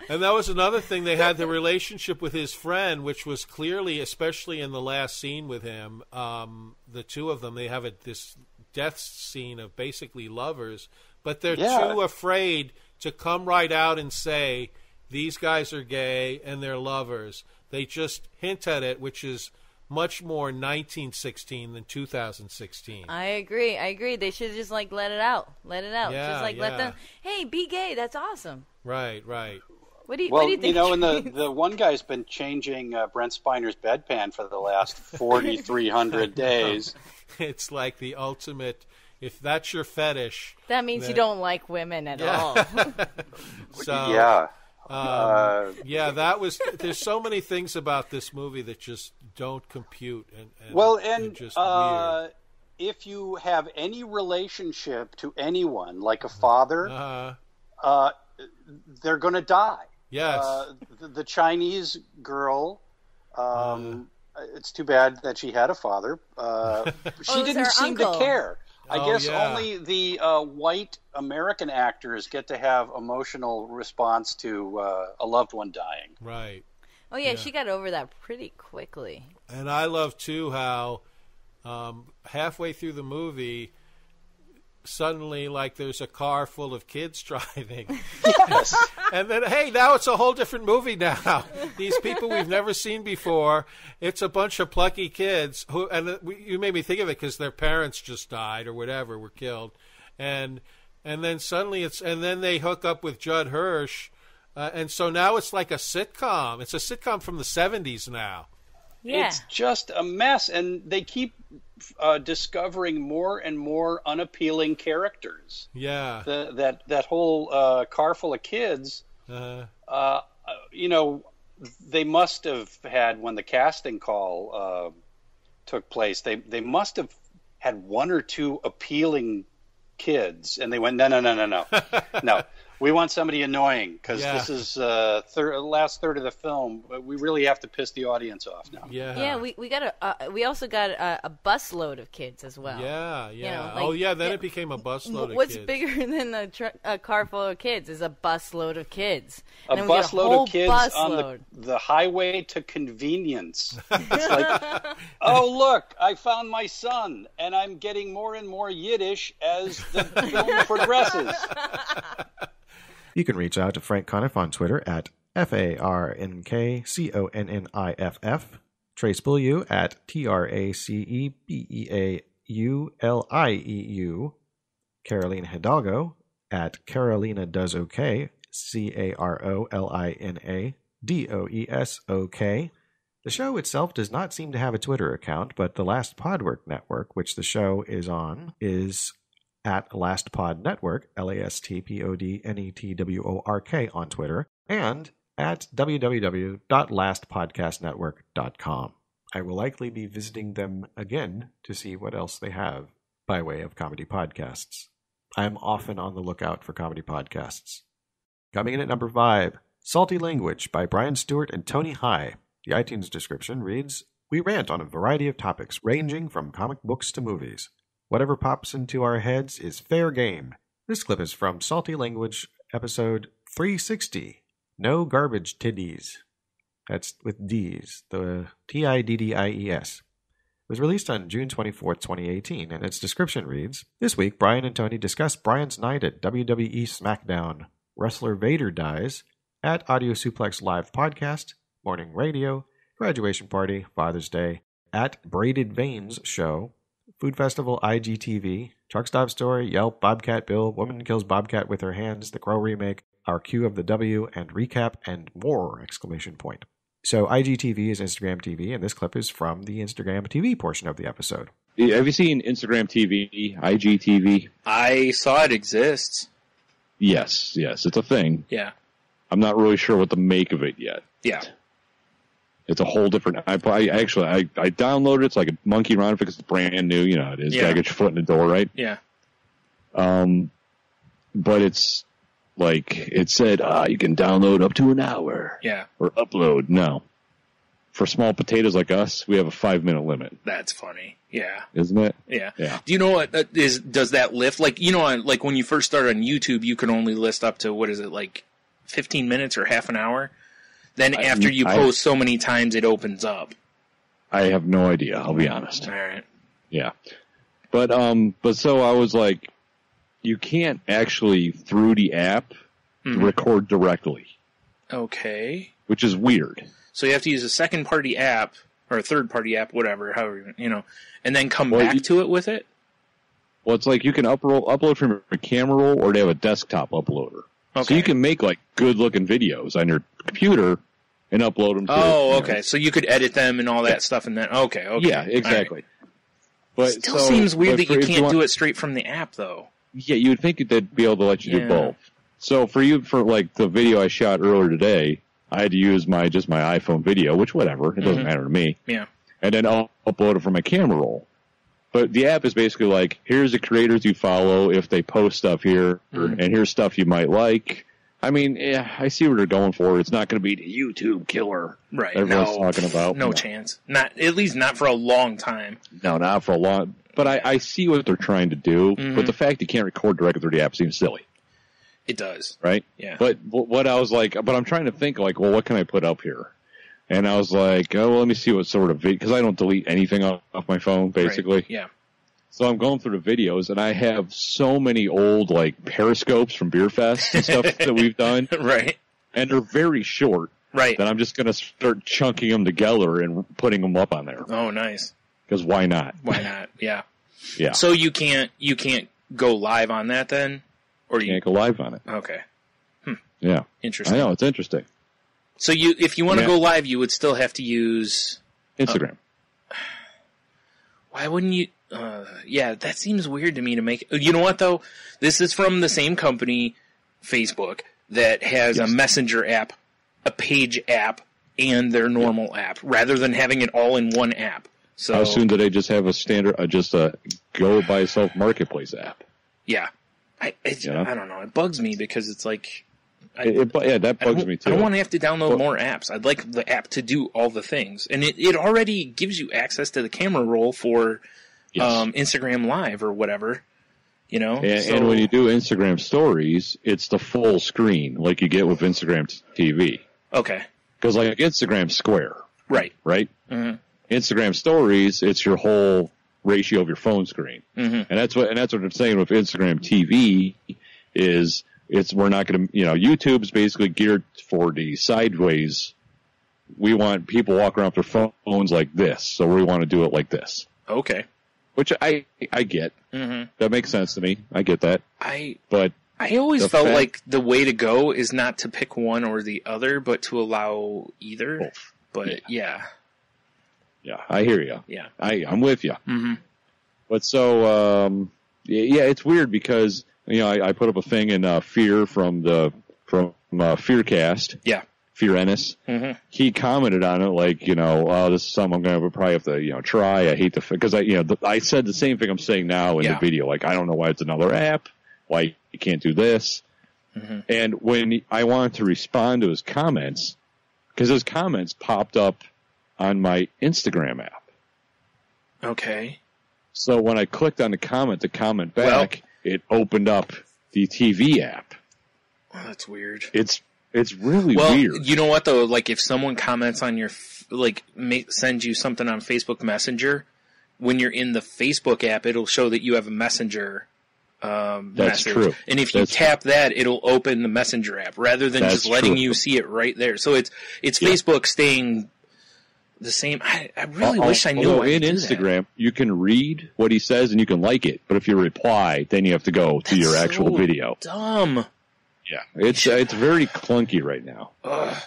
And that was another thing. They had the relationship with his friend, which was clearly, especially in the last scene with him, the two of them, they have this death scene of basically lovers, but they're too afraid to come right out and say, these guys are gay and they're lovers. They just hint at it, which is much more 1916 than 2016. I agree. They should just let it out. Let them, hey, be gay. That's awesome. Right. What do you think? And the one guy's been changing Brent Spiner's bedpan for the last 4,300 days. It's like the ultimate. If that's your fetish, that means you don't like women at all. So, that was. There's so many things about this movie that just don't compute, and just weird. If you have any relationship to anyone, like a father, they're going to die. Yes. The Chinese girl. It's too bad that she had a father. She didn't seem to care. I guess only the white American actors get to have emotional response to a loved one dying. Right. Oh, yeah, she got over that pretty quickly. And I love, too, how halfway through the movie, suddenly, there's a car full of kids driving. Yes. And then, hey, now it's a whole different movie now. These people we've never seen before. It's a bunch of plucky kids who, and you made me think of it because their parents just died or whatever, were killed. And then suddenly and then they hook up with Judd Hirsch. And so now it's like a sitcom. It's a sitcom from the 70s now. Yeah. It's just a mess, and they keep discovering more and more unappealing characters. Yeah. That whole car full of kids, they must have had, when the casting call took place, they must have had one or two appealing kids, and they went, no. We want somebody annoying because this is last third of the film. We really have to piss the audience off now. Yeah. We got we also got a busload of kids as well. Yeah. Then it became a busload of kids. What's bigger than a car full of kids is a busload of kids. A busload of kids on the highway to convenience. It's like, oh look, I found my son, and I'm getting more and more Yiddish as the film progresses. You can reach out to Frank Conniff on Twitter at FARNKCONNIFF, Trace Beaulieu at TRACEBEAULIEU, Carolina Hidalgo at Carolina Does OK, CAROLINADOESOK. The show itself does not seem to have a Twitter account, but the Last Podwork Network, which the show is on, is at Last Pod Network, LASTPODNETWORK on Twitter, and at www.lastpodcastnetwork.com. I will likely be visiting them again to see what else they have by way of comedy podcasts. I am often on the lookout for comedy podcasts. Coming in at number 5, Salty Language by Brian Stewart and Tony High. The iTunes description reads, "We rant on a variety of topics ranging from comic books to movies. Whatever pops into our heads is fair game." This clip is from Salty Language, episode 360, No Garbage Tiddies. That's with D's, the TIDDIES. It was released on June 24, 2018, and its description reads, "This week, Brian and Tony discuss Brian's night at WWE SmackDown. Wrestler Vader dies, at Audio Suplex Live Podcast, Morning Radio, Graduation Party, Father's Day, at Braided Veins Show, Food Festival IGTV, Truck Stop Story, Yelp, Bobcat Bill, Woman Kills Bobcat with Her Hands, The Crow Remake, Our Q of the W, and Recap and more! So IGTV is Instagram TV, and this clip is from the Instagram TV portion of the episode. Have you seen Instagram TV, IGTV? I saw it exists. Yes, it's a thing. Yeah. I'm not really sure what to make of it yet. Yeah. It's a whole different. I downloaded it so I could monkey around because it's brand new. You know how it is. Yeah. You gotta get your foot in the door, right? Yeah. But it's like it said, you can download up to an hour. Yeah. Or upload. No. For small potatoes like us, we have a 5-minute limit. That's funny. Yeah. Isn't it? Yeah. Yeah. Do you know what does that lift? Like, you know, like when you first started on YouTube, you could only list up to, 15 minutes or half an hour? Then after you post so many times, it opens up. I have no idea. I'll be honest. All right. Yeah. But so I was like, you can't actually, through the app, record directly. Okay. Which is weird. So you have to use a second-party app, or a third-party app, whatever, however, and then come back to it with it? Well, it's like you can upload from a camera roll, or they have a desktop uploader. Okay. So you can make, good-looking videos on your computer and upload them to okay. So you could edit them and all that stuff, and then, okay. Yeah, exactly. Right. But still seems weird that you can't do it straight from the app, though. Yeah, you would think they'd be able to let you do both. So for the video I shot earlier today, I had to use my iPhone video, which whatever, it doesn't matter to me. Yeah. And then I'll upload it from my camera roll. But the app is basically like, here's the creators you follow if they post stuff here, and here's stuff you might like. I mean, I see what they're going for. It's not going to be the YouTube killer, right? Everyone's talking about. No chance. Not at least not for a long time. No, not for a long. But I see what they're trying to do. But the fact you can't record directly through the app seems silly. It does, right? Yeah. But what I was like, I'm trying to think well, what can I put up here? And I was like, let me see what sort of video, because I don't delete anything off my phone, basically. Right. Yeah. So I'm going through the videos, and I have so many old, Periscopes from Beer Fest and stuff that we've done. Right. And they're very short. Right. That I'm just going to start chunking them together and putting them up on there. Oh, nice. Because why not? Why not? Yeah. Yeah. So you can't go live on that then? Or you can't go live on it. Okay. Yeah. Interesting. I know, it's interesting. So if you want to go live, you would still have to use Instagram. Why wouldn't you? Yeah, that seems weird to me to make. You know what though? This is from the same company, Facebook, that has a messenger app, a page app, and their normal app, rather than having it all in one app. So how soon do they just have a standard, just a go by itself marketplace app? Yeah, I don't know. It bugs me because it's like. That bugs me too. I don't want to have to download more apps. I'd like the app to do all the things. And it already gives you access to the camera roll for Instagram Live or whatever, And when you do Instagram stories, it's the full screen like you get with Instagram TV. Okay. Because Instagram's square. Right. Right? Mm-hmm. Instagram stories, it's your whole ratio of your phone screen. Mm-hmm. And that's what I'm saying with Instagram TV is... we're not going to, YouTube's basically geared for the sideways. We want people walking around with their phones like this, so we want to do it like this. Okay. Which I get. Mm-hmm. That makes sense to me. I get that. But I always felt like the way to go is not to pick one or the other, but to allow either. Both. But yeah, I hear you. Yeah, I'm with you. Mm-hmm. But so, it's weird because. I put up a thing in Fear from Fearcast. Yeah. Fear Ennis. Mm-hmm. He commented on it this is something I'm going to probably have to, try. I hate because I said the same thing I'm saying now in the video. I don't know why it's another app, why you can't do this. Mm-hmm. And when I wanted to respond to his comments, because his comments popped up on my Instagram app. Okay. So when I clicked on the comment to comment back, it opened up the TV app. Oh, that's weird. It's really weird. You know what though? If someone comments on your sends you something on Facebook Messenger, when you're in the Facebook app, it'll show that you have a Messenger That's message. true. And if you tap that, it'll open the Messenger app rather than just letting you see it right there. So it's Facebook staying the same. I really wish I knew. In Instagram, you can read what he says and you can like it, but if you reply, then you have to go to your actual video. Dumb. Yeah, it's very clunky right now. Ugh.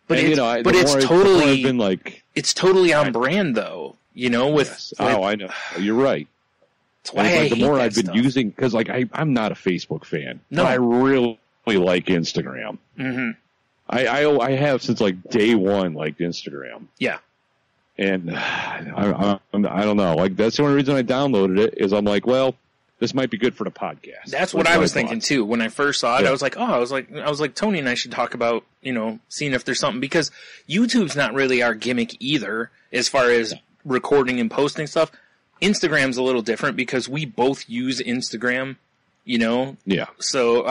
But and, it's totally been like, it's totally on brand though. With I know, you're right. That's why the more I've been using, because I'm not a Facebook fan. No, I really like Instagram. Mm-hmm. I have since day one liked Instagram. Yeah. And I don't know. That's the only reason I downloaded it is I'm like, well, this might be good for the podcast. That's what I was thinking too. When I first saw it, I was like, Tony and I should talk about, seeing if there's something, because YouTube's not really our gimmick either as far as recording and posting stuff. Instagram's a little different because we both use Instagram. Yeah. So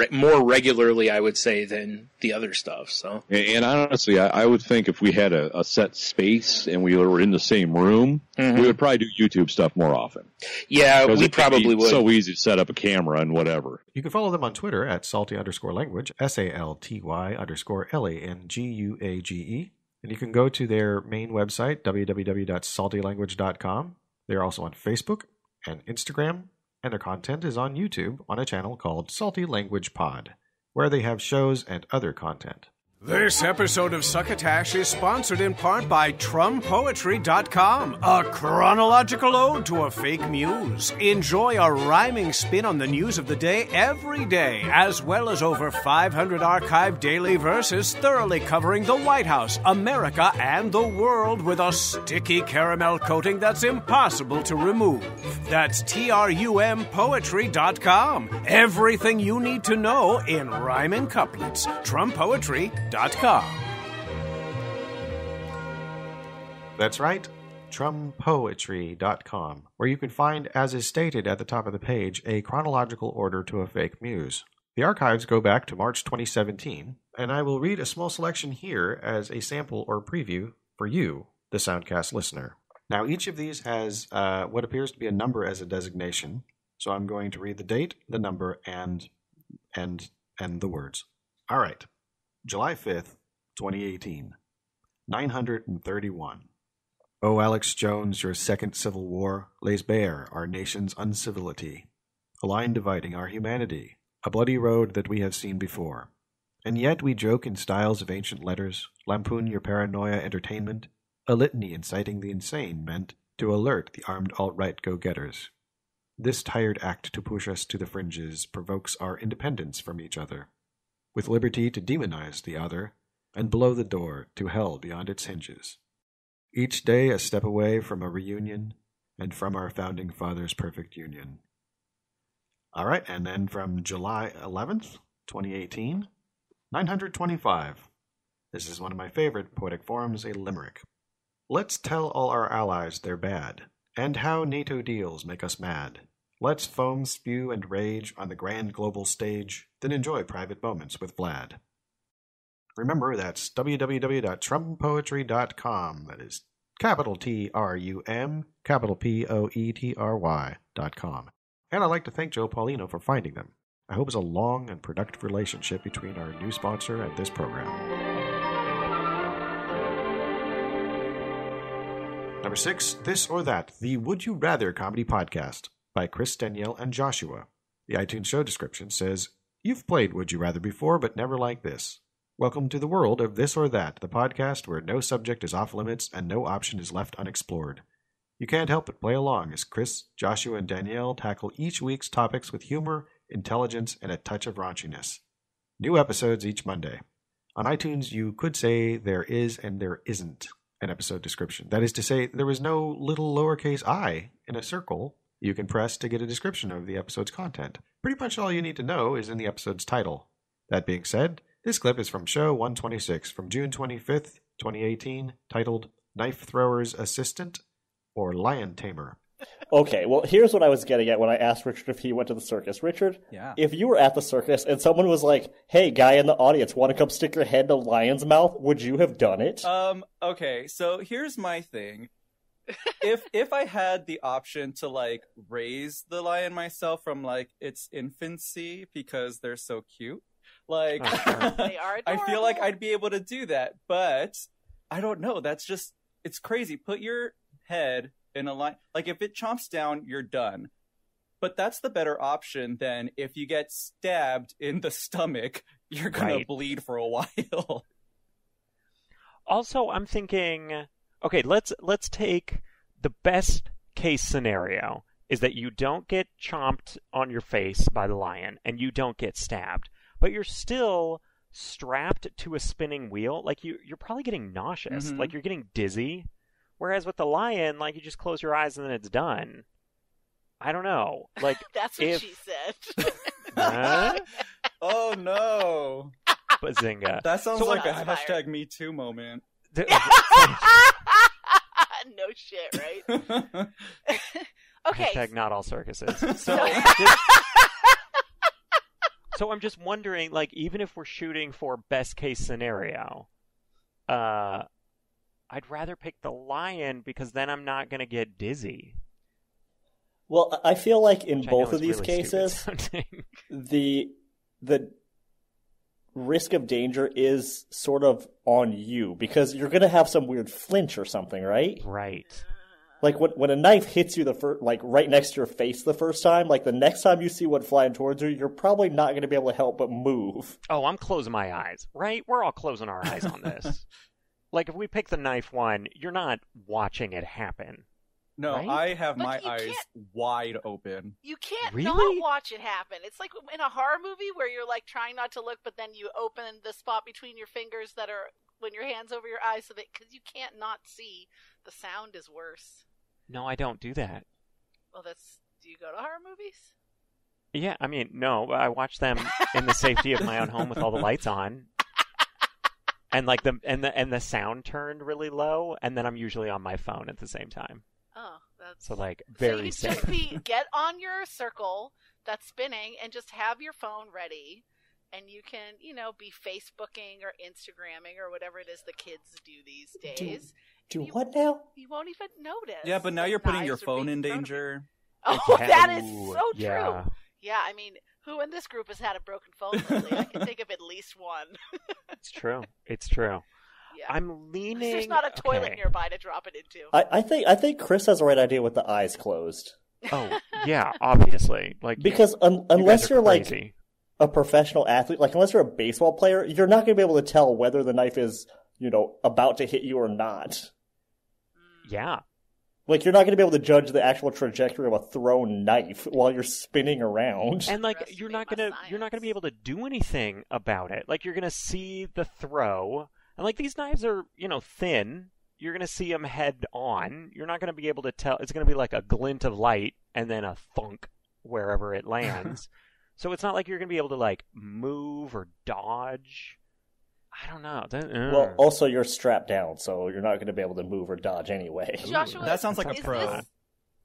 more regularly, I would say, than the other stuff. So, and honestly, I would think if we had a set space and we were in the same room, we would probably do YouTube stuff more often. Yeah, we probably would. So easy to set up a camera and whatever. You can follow them on Twitter at salty_language, SALTY_language. And you can go to their main website, www.saltylanguage.com. They're also on Facebook and Instagram. And their content is on YouTube on a channel called Salty Language Pod, where they have shows and other content. This episode of Succotash is sponsored in part by TrumPoetry.com, a chronological ode to a fake muse. Enjoy a rhyming spin on the news of the day every day, as well as over 500 archived daily verses thoroughly covering the White House, America, and the world with a sticky caramel coating that's impossible to remove. That's TRUMPoetry.com. Everything you need to know in rhyming couplets. TrumPoetry.com. That's right, TrumPoetry.com, where you can find, as is stated at the top of the page, a chronological order to a fake muse. The archives go back to March 2017, and I will read a small selection here as a sample or preview for you, the Soundcast listener. Now, each of these has what appears to be a number as a designation, so I'm going to read the date, the number, and the words. All right. July 5th, 2018, 931. O Alex Jones, your second civil war lays bare our nation's uncivility, a line dividing our humanity, a bloody road that we have seen before. And yet we joke in styles of ancient letters, lampoon your paranoia entertainment, a litany inciting the insane meant to alert the armed alt-right go-getters. This tired act to push us to the fringes provokes our independence from each other, with liberty to demonize the other, and blow the door to hell beyond its hinges. Each day a step away from a reunion, and from our founding fathers' perfect union. All right, and then from July 11th, 2018, 925. This is one of my favorite poetic forms, a limerick. Let's tell all our allies they're bad, and how NATO deals make us mad. Let's foam, spew, and rage on the grand global stage, then enjoy private moments with Vlad. Remember, that's www.trumpoetry.com. That is capital TRUM, capital POETRY.com. And I'd like to thank Joe Paulino for finding them. I hope it's a long and productive relationship between our new sponsor and this program. Number 6, This or That, the Would You Rather Comedy Podcast by Chris, Danielle, and Joshua. The iTunes show description says, "You've played Would You Rather before, but never like this. Welcome to the world of This or That, the podcast where no subject is off limits and no option is left unexplored. You can't help but play along as Chris, Joshua, and Danielle tackle each week's topics with humor, intelligence, and a touch of raunchiness. New episodes each Monday. On iTunes, you could say there is and there isn't an episode description. That is to say, there is no little lowercase I in a circle you can press to get a description of the episode's content. Pretty much all you need to know is in the episode's title. That being said, this clip is from show 126 from June 25th, 2018, titled Knife Thrower's Assistant or Lion Tamer. Okay, well, here's what I was getting at when I asked Richard if he went to the circus. Richard, if you were at the circus and someone was like, hey, guy in the audience, want to come stick your head in a lion's mouth? Would you have done it? Okay, so here's my thing. If I had the option to, like, raise the lion myself from, like, its infancy because they're so cute, like, they are adorable. I feel like I'd be able to do that, but I don't know. That's just, it's crazy. Put your head in a lion. Like, if it chomps down, you're done. But that's the better option than if you get stabbed in the stomach, you're going to bleed for a while. Also, I'm thinking, okay, let's take the best case scenario is that you don't get chomped on your face by the lion and you don't get stabbed, but you're still strapped to a spinning wheel. Like you're probably getting nauseous, like you're getting dizzy. Whereas with the lion, like you just close your eyes and then it's done. I don't know. Like that's what she said. Oh no! Bazinga! That sounds like a fired. #Me Too moment. No shit, right? Okay. # not all circuses. So I'm just wondering, like, even if we're shooting for best case scenario, I'd rather pick the lion because then I'm not going to get dizzy. Well, I feel like in both of these cases, the risk of danger is sort of on you because you're going to have some weird flinch or something, right? Right. Like when a knife hits you like right next to your face the first time, like the next time you see one flying towards you, you're probably not going to be able to help but move. Oh, I'm closing my eyes, right? We're all closing our eyes on this. Like if we pick the knife one, you're not watching it happen. No, right? I have my eyes wide open. You can't Really? not watch it happen. It's like in a horror movie where you're like trying not to look, but then you open the spot between your fingers that are when your hand's over your eyes, so that because you can't not see. The sound is worse. No, I don't do that. Well, do you go to horror movies? Yeah, I mean, no, I watch them in the safety of my own home with all the lights on. And like the sound turned really low, and then I'm usually on my phone at the same time. Oh, that's so like very so you safe. Just get on your circle that's spinning and just have your phone ready, and you can be Facebooking or Instagramming or whatever it is the kids do these days. Do what now? You won't even notice. Yeah, but now you're putting your phone in danger. Oh, that is so true. Yeah. Yeah, I mean, who in this group has had a broken phone lately? I can think of at least one. It's true. It's true. Yeah. I'm leaning. There's not a toilet nearby to drop it into. I think Chris has the right idea with the eyes closed. Oh yeah, obviously. Like because unless you're crazy. Like a professional athlete, like unless you're a baseball player, you're not going to be able to tell whether the knife is about to hit you or not. Yeah. Like, you're not going to be able to judge the actual trajectory of a thrown knife while you're spinning around. And like, you're not gonna be able to do anything about it. Like, you're gonna see the throw, and like these knives are, thin. You're gonna see them head on. You're not gonna be able to tell. It's gonna be like a glint of light and then a thunk wherever it lands. So it's not like you're gonna be able to like move or dodge. I don't know. Well, also you're strapped down, so you're not going to be able to move or dodge anyway. Joshua, that sounds like a pro.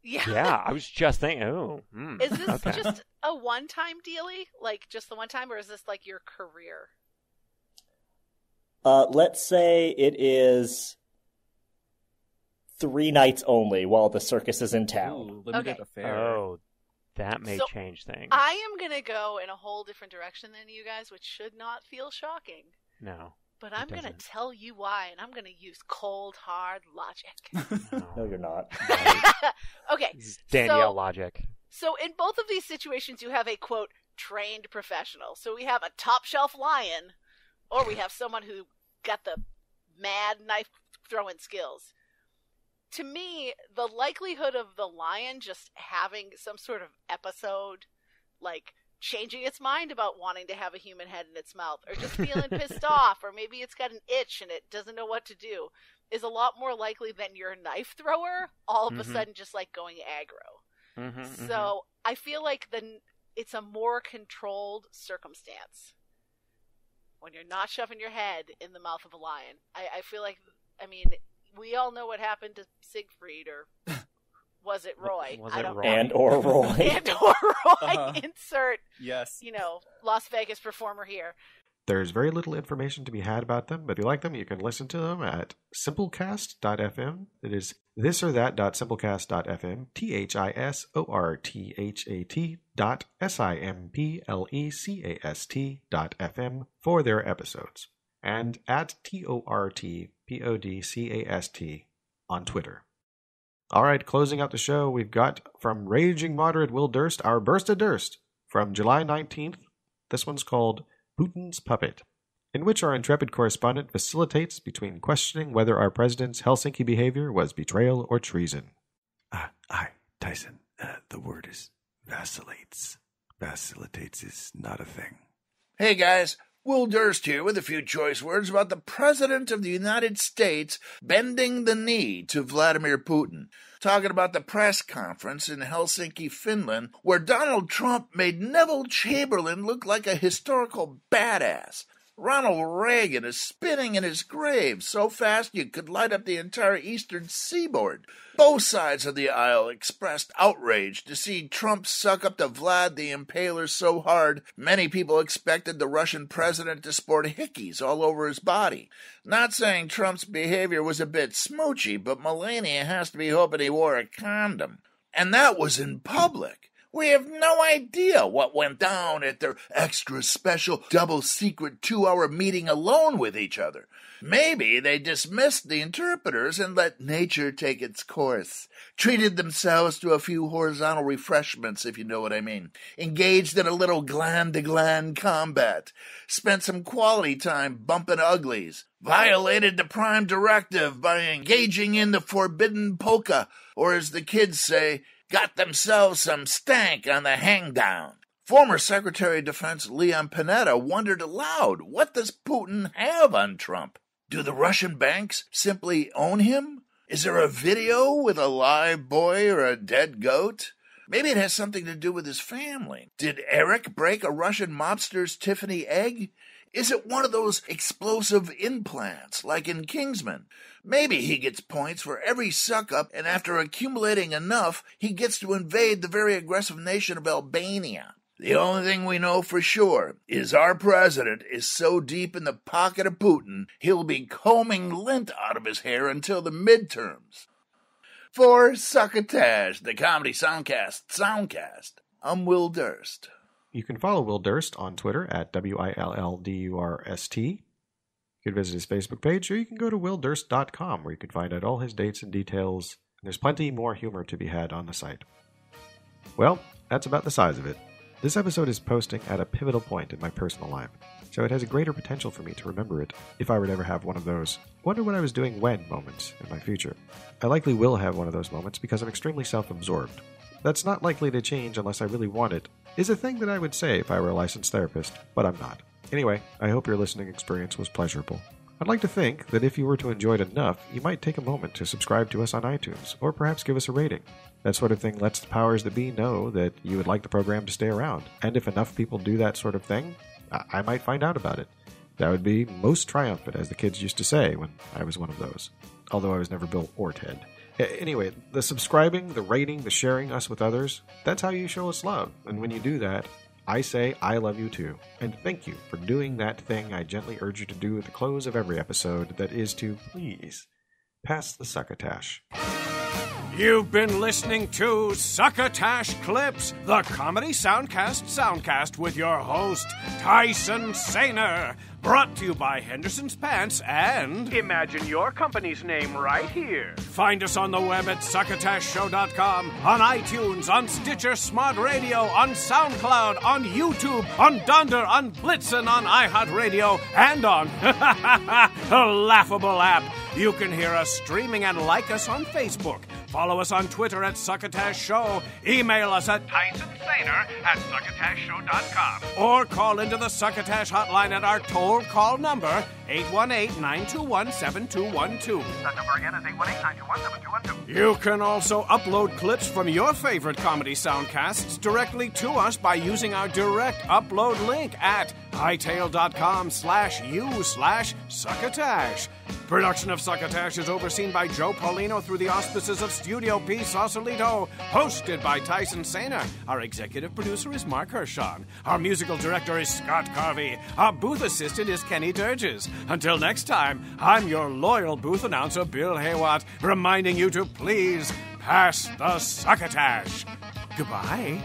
Yeah, I was just thinking. Is this just a one-time dealie, like just the one time, or is this like your career? Let's say it is 3 nights only while the circus is in town. Ooh, limited affair. Oh, that may change things. I am going to go in a whole different direction than you guys, which should not feel shocking. No. But I'm going to tell you why, and I'm going to use cold, hard logic. No, you're not. Okay. Danielle logic. So in both of these situations, you have a, quote, trained professional. So we have a top-shelf lion, or we have someone who got the mad knife-throwing skills. To me, the likelihood of the lion just having some sort of episode, like changing its mind about wanting to have a human head in its mouth, or just feeling pissed off, or maybe it's got an itch and it doesn't know what to do, is a lot more likely than your knife thrower all of a sudden just like going aggro. So I feel like it's a more controlled circumstance when you're not shoving your head in the mouth of a lion. I feel like, we all know what happened to Siegfried, or was it Roy? I don't know. And or Roy. And or Roy. Insert, yes. Las Vegas performer here. There's very little information to be had about them, but if you like them, you can listen to them at simplecast.fm. It is thisorthat.simplecast.fm, thisorthat.simplecast.fm for their episodes, and at TORTPODCAST on Twitter. All right, closing out the show, we've got from Raging Moderate Will Durst, our Burst of Durst from July 19th. This one's called Putin's Puppet. in which our intrepid correspondent facilitates between questioning whether our president's Helsinki behavior was betrayal or treason. Tyson, the word is vacillates. Vacillates is not a thing. Hey guys, Will Durst here with a few choice words about the President of the United States bending the knee to Vladimir Putin. Talking about the press conference in Helsinki, Finland, where Donald Trump made Neville Chamberlain look like a historical badass. Ronald Reagan is spinning in his grave so fast you could light up the entire eastern seaboard. Both sides of the aisle expressed outrage to see Trump suck up to Vlad the Impaler so hard, many people expected the Russian president to sport hickeys all over his body. Not saying Trump's behavior was a bit smoochy, but Melania has to be hoping he wore a condom. And that was in public. We have no idea what went down at their extra special double-secret 2-hour meeting alone with each other. Maybe they dismissed the interpreters and let nature take its course. Treated themselves to a few horizontal refreshments, if you know what I mean. Engaged in a little gland-to-gland combat. Spent some quality time bumping uglies. Violated the prime directive by engaging in the forbidden polka, or as the kids say, got themselves some stank on the hangdown. Former Secretary of Defense Leon Panetta wondered aloud, what does Putin have on Trump? Do the Russian banks simply own him? Is there a video with a live boy or a dead goat? Maybe it has something to do with his family. Did Eric break a Russian mobster's Tiffany egg? Is it one of those explosive implants, like in Kingsman? Maybe he gets points for every suck-up, and after accumulating enough, he gets to invade the very aggressive nation of Albania. The only thing we know for sure is our president is so deep in the pocket of Putin, he'll be combing lint out of his hair until the midterms. For Succotash, the Comedy Soundcast Soundcast, I'm Will Durst. You can follow Will Durst on Twitter at WILLDURST. You can visit his Facebook page, or you can go to willdurst.com, where you can find out all his dates and details. And there's plenty more humor to be had on the site. Well, that's about the size of it. This episode is posting at a pivotal point in my personal life, so it has a greater potential for me to remember it if I would ever have one of those wonder what I was doing when moments in my future. I likely will have one of those moments because I'm extremely self-absorbed. That's not likely to change unless I really want it, is a thing that I would say if I were a licensed therapist, but I'm not. Anyway, I hope your listening experience was pleasurable. I'd like to think that if you were to enjoy it enough, you might take a moment to subscribe to us on iTunes, or perhaps give us a rating. That sort of thing lets the powers that be know that you would like the program to stay around, and if enough people do that sort of thing, I might find out about it. That would be most triumphant, as the kids used to say when I was one of those, although I was never Bill or Ted. Anyway, the subscribing, the rating, the sharing us with others, that's how you show us love. And when you do that, I say I love you too. And thank you for doing that thing I gently urge you to do at the close of every episode, that is to, please, pass the Succotash. You've been listening to Succotash Clips, the Comedy Soundcast Soundcast with your host, Tyson Saner. Brought to you by Henderson's Pants and... Imagine your company's name right here. Find us on the web at succotashshow.com, on iTunes, on Stitcher Smart Radio, on SoundCloud, on YouTube, on Dunder, on Blitzen, on iHeartRadio, and on a laughable app. You can hear us streaming and like us on Facebook. Follow us on Twitter at Succotash Show. Email us at TysonSaner@succotashshow.com. Or call into the Succotash hotline at our toll call number, 818-921-7212. That number again is 818-921-7212. You can also upload clips from your favorite comedy soundcasts directly to us by using our direct upload link at hightail.com/u/Succotash. Production of Succotash is overseen by Joe Paulino through the auspices of Studio P. Sausalito, hosted by Tyson Saner. Our executive producer is Mark Hershon. Our musical director is Scott Carvey. Our booth assistant is Kenny Durges. Until next time, I'm your loyal booth announcer, Bill Haywatt, reminding you to please pass the Succotash. Goodbye.